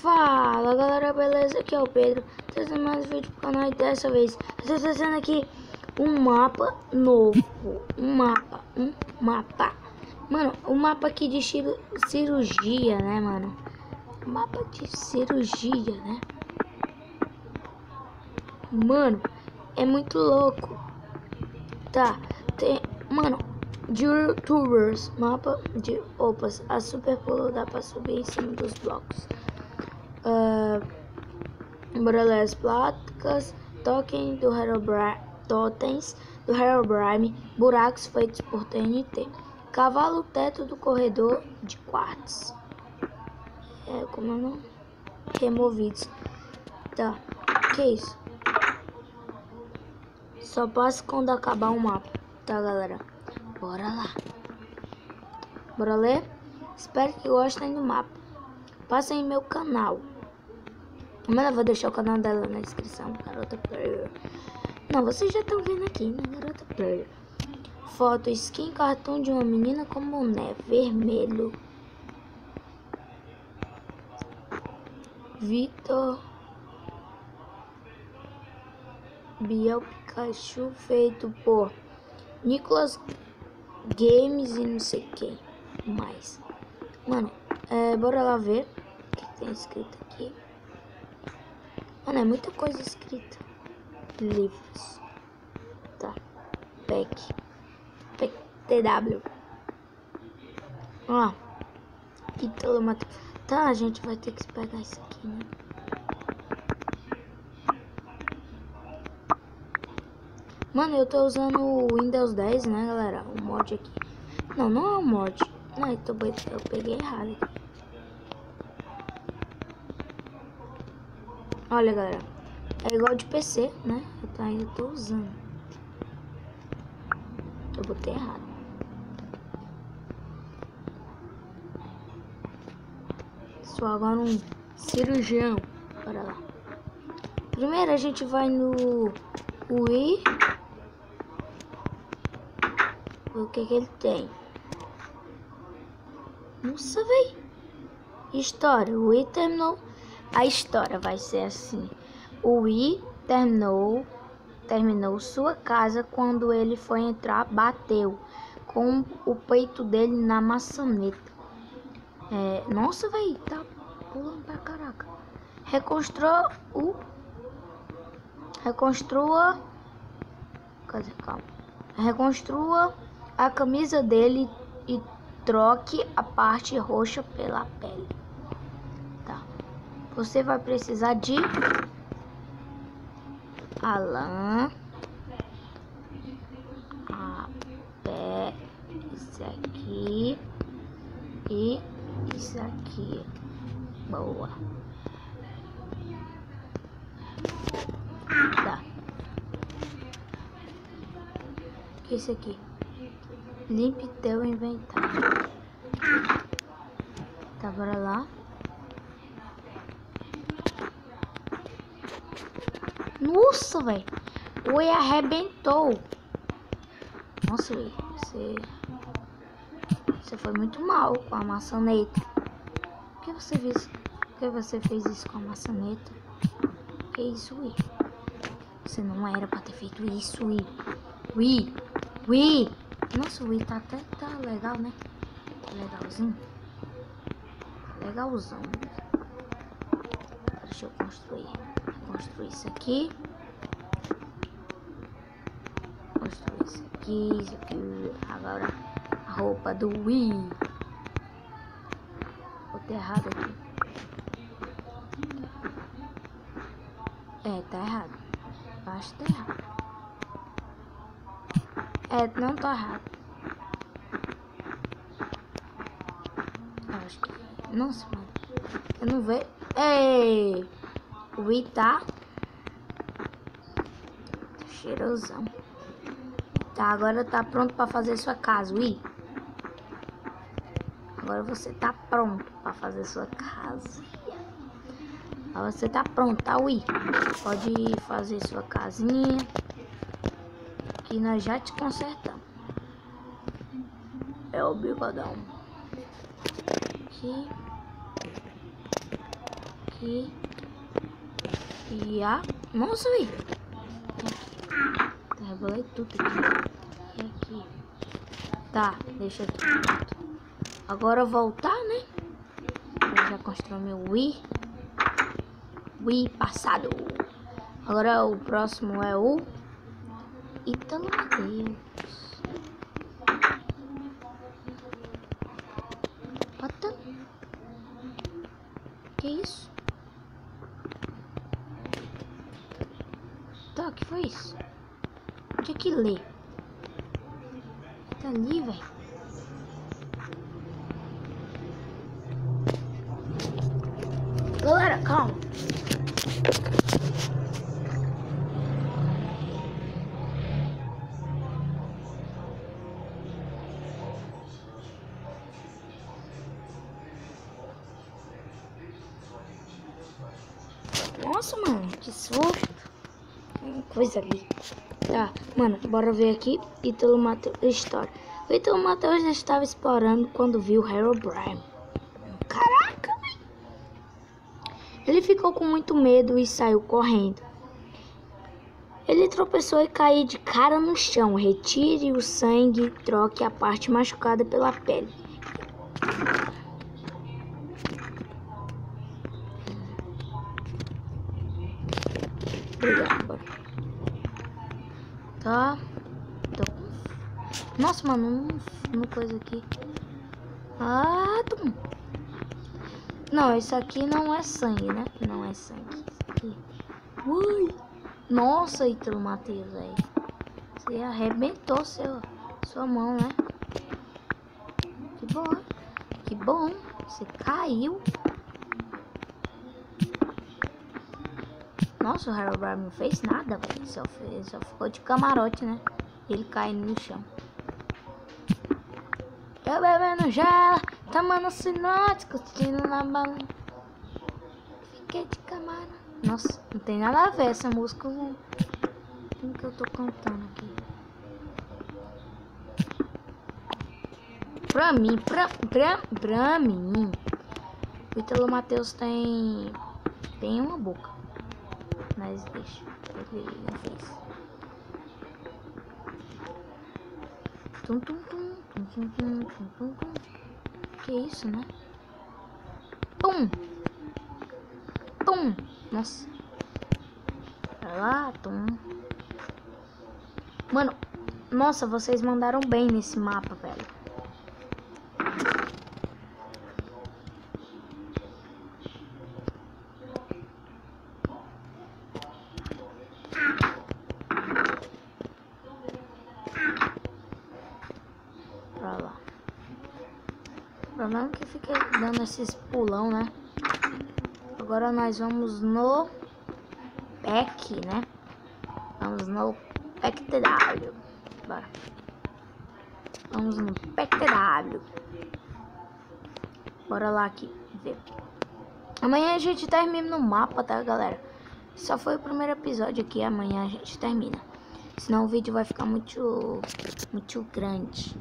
Fala galera, beleza? Aqui é o Pedro, trazendo mais um vídeo pro canal e dessa vez eu tô trazendo aqui um mapa novo. Um mapa. Mano, um mapa aqui de cirurgia, né, mano? Mapa de cirurgia, né? Mano, é muito louco. Tá, mano, de YouTubers, mapa de opas, a super pulo dá pra subir em cima dos blocos. Bora ler as placas, totens do Herobrine, buracos feitos por TNT, cavalo teto do corredor de quartz. Como não? Removidos. Tá, que isso? Só passa quando acabar o mapa. Tá, galera? Bora lá. Bora ler? Espero que gostem do mapa. Passem em meu canal. Mas eu vou deixar o canal dela na descrição, Garota Player. Não, vocês já estão vendo aqui, né, Garota Player. Foto, skin, cartão de uma menina com boné vermelho. Vitor Biel Pikachu, feito por Nicolas Games e não sei quem mais. Mano, bora lá ver o que tem escrito aqui. Mano, é muita coisa escrita. Livros. Tá. PEC TW. Ó. Título. Tá, a gente vai ter que pegar isso aqui, né? Mano, eu tô usando o Windows 10, né, galera? O mod aqui. Não, não é o mod. Não, eu peguei errado aqui. Olha, galera. É igual de PC, né? Eu ainda tô usando. Eu botei errado. Sou agora um cirurgião. Bora lá. Primeiro a gente vai no Wii. O que ele tem? Nossa, véi. História. O Wii terminou. A história vai ser assim. O Wii terminou sua casa quando ele foi entrar, bateu com o peito dele na maçaneta. Nossa, véi, tá pulando pra caraca. Reconstrua a camisa dele e troque a parte roxa pela pele. Tá. Você vai precisar de a lã, isso aqui e isso aqui. Boa. Tá. O que é isso aqui? Limpe teu inventário. Tá, bora lá. Nossa, velho. Oi, arrebentou. Nossa, velho. Você foi muito mal com a maçaneta. Por que você fez isso com a maçaneta? Que isso, Wii? Você não era pra ter feito isso, Wii. Wii. Nossa, o Wii tá legal, né? Legalzinho. Legalzão. Deixa eu construir. Construir isso aqui. Construir isso aqui. Agora a roupa do Wii. Botei errado aqui. Tá errado. Eu acho que tá errado. Não tá errado. Eu acho que... Nossa, mano. Eu não vejo. Ei! O Wii tá cheirosão. Tá, agora tá pronto pra fazer sua casa, Wii. Agora você tá pronto pra fazer sua casa. Agora você tá pronto, tá, Wii? Pode fazer sua casinha. Que nós já te consertamos. É o bigodão. Aqui. aqui. E a... Nossa, velho. Rebolei tudo aqui. E aqui. Tá, deixa aqui. Agora voltar, né? Eu já construí meu Wii passado. Agora o próximo é o Ítalo Mateus. Bota. Que isso? Tá, que foi isso? Tinha que ler. Tá ali, velho. Galera, calma. Nossa, mano, que susto. Coisa ali. Tá, mano, bora ver aqui. Ítalo Mateus, história. O Ítalo Mateus já estava explorando quando viu Herobrine. Caraca, velho. Ele ficou com muito medo e saiu correndo. Ele tropeçou e caiu de cara no chão. Retire o sangue e troque a parte machucada pela pele. Obrigado, bora. Tá. Nossa, mano, uma coisa aqui. Ah, tum. Não, isso aqui não é sangue, né? Não é sangue. Isso aqui. Ui. Nossa, Ítalo Mateus, velho. Você arrebentou sua mão, né? Que bom. Que bom. Você caiu. Nossa, o Herobrine não fez nada, velho. Só ficou de camarote, né? Ele caindo no chão. Eu bebendo gela, tomando sinote, curtindo na bala. Fiquei de camarão. Nossa, não tem nada a ver essa música com o que eu tô cantando aqui. Pra mim, o Ítalo Mateus tem uma boca. Mas deixa, ele não fez. Tum, tum, tum, tum, tum, tum, tum, tum, tum. Que isso, né? Tum! Tum! Nossa. Vai lá, tum. Mano, nossa, vocês mandaram bem nesse mapa, velho. Pra lá. O problema é que fica dando esses pulão, né? Agora nós vamos no pack, né? Vamos no pack TW. Bora. Vamos no pack TW. Bora lá aqui ver. Amanhã a gente termina no mapa, tá, galera? Só foi o primeiro episódio aqui. Amanhã a gente termina. Senão o vídeo vai ficar muito grande.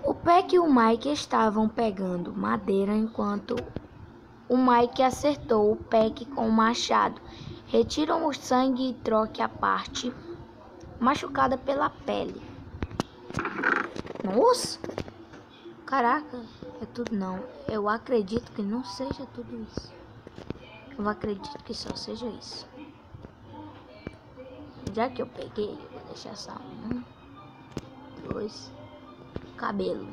O Peck e o Mike estavam pegando madeira enquanto o Mike acertou o Peck com o machado. Retiram o sangue e troque a parte machucada pela pele. Nossa! Caraca, é tudo não. Eu acredito que não seja tudo isso. Eu acredito que só seja isso. Já que eu peguei, eu vou deixar só 1, 2, cabelo.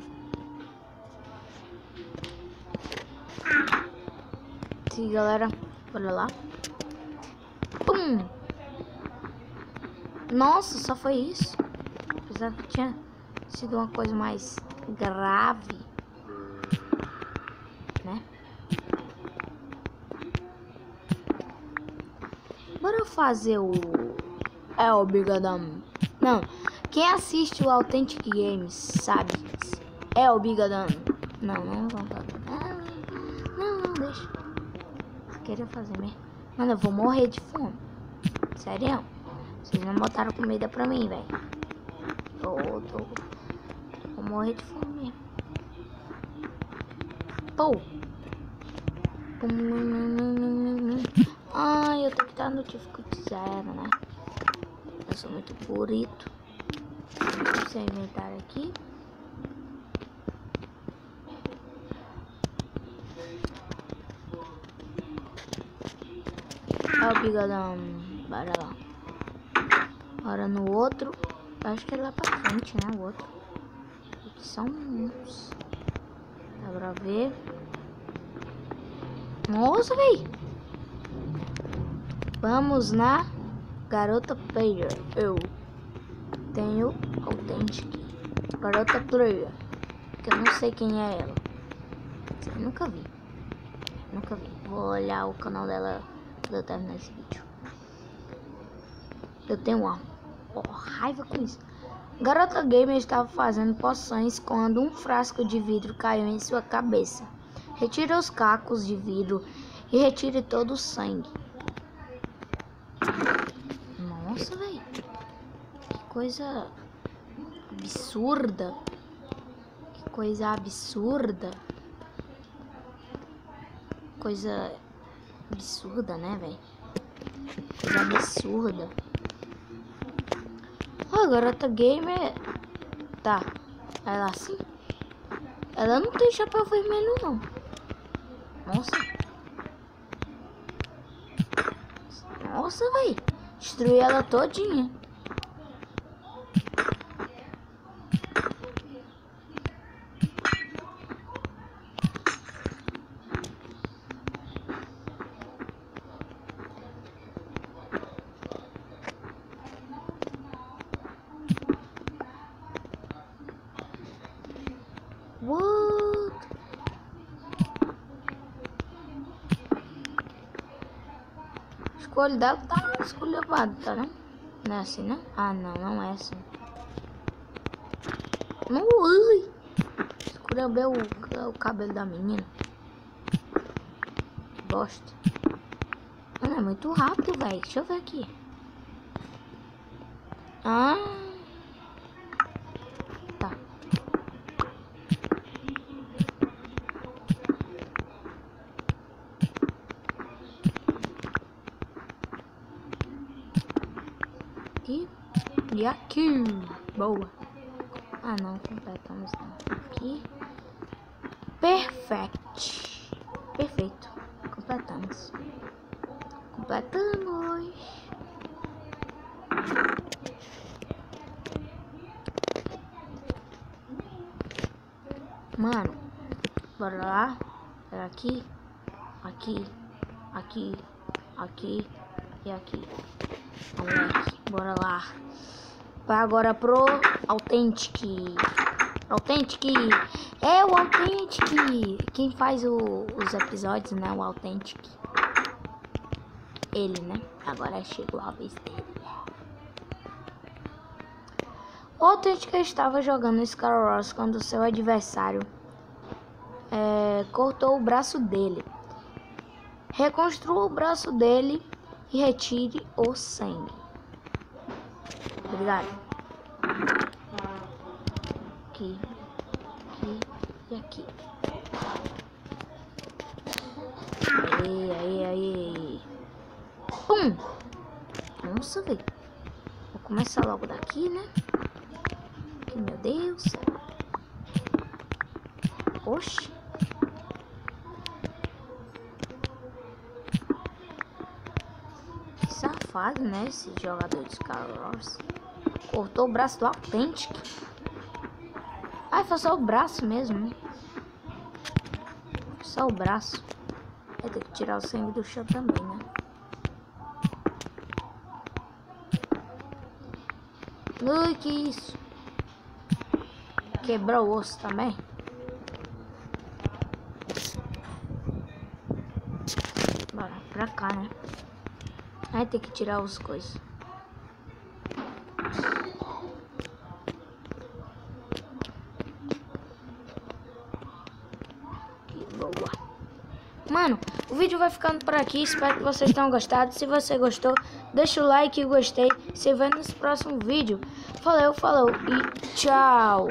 Sim, galera, bora lá. Pum! Nossa, só foi isso. Apesar que tinha sido uma coisa mais grave, né? Bora fazer o Bigadam. Não, quem assiste o Authentic Games sabe. O Bigadam. Não, deixa. Queria fazer mesmo. Mano, eu vou morrer de fome. Sério? Vocês não botaram comida pra mim, velho. Vou morrer de fome mesmo. Pô. Ai, eu tenho que estar no dificuldade 0, né? Eu sou muito burrito. Deixa eu inventar aqui. Ó o bigodão. Bora lá. Bora no outro. Acho que é lá pra frente, né? O outro. Aqui são muitos. Dá pra ver. Nossa, véi. Vamos na garota player. Eu tenho Authentic. Garota player. Que eu não sei quem é ela. Eu nunca vi. Nunca vi. Vou olhar o canal dela quando eu terminar esse vídeo. Eu tenho uma raiva com isso. Garota Gamer estava fazendo poções quando um frasco de vidro caiu em sua cabeça. Retire os cacos de vidro e retire todo o sangue. Nossa, velho. Que coisa absurda. Que coisa absurda. Coisa absurda, né, velho? Coisa absurda. A garota gamer. Tá. Ela assim. Ela não tem chapéu vermelho, não. Nossa. Nossa, véi. Destruí ela todinha. What? Escolha dela tá esculhambada, tá, né? Não é assim, né? Ah, não, não é assim. Não, ui! Esculhambei o cabelo da menina. Que bosta. Mano, é muito rápido, velho. Deixa eu ver aqui. Ah. Tá. Aqui e aqui. Boa. Ah, não completamos não. Aqui. Perfect. Perfeito. Completamos. Completamos. Mano, bora lá. Aqui, aqui, aqui, aqui e aqui. Moleque, bora lá. Vai agora pro Authentic. Authentic. É o Authentic. Quem faz os episódios, né? O Authentic. Ele, né? Agora chegou a vez dele. O Authentic estava jogando Star Wars quando seu adversário cortou o braço dele. Reconstrua o braço dele e retire o sangue. Obrigado. Aqui, aqui e aqui. Aí. Pum! Nossa, velho. Vou começar logo daqui, né? Aqui, meu Deus. Oxi. Que safado, né? Esse jogador de Star Wars. Cortou o braço do Authentic. Ai, foi só o braço mesmo, né? Só o braço. Vai ter que tirar o sangue do chão também, né? Ui, que isso? Quebrou o osso também? Bora pra cá, né? Aí tem que tirar as coisas. Que boa. Mano, o vídeo vai ficando por aqui. Espero que vocês tenham gostado. Se você gostou, deixa o like e gostei. Se vê nos próximos vídeos. Falou e tchau.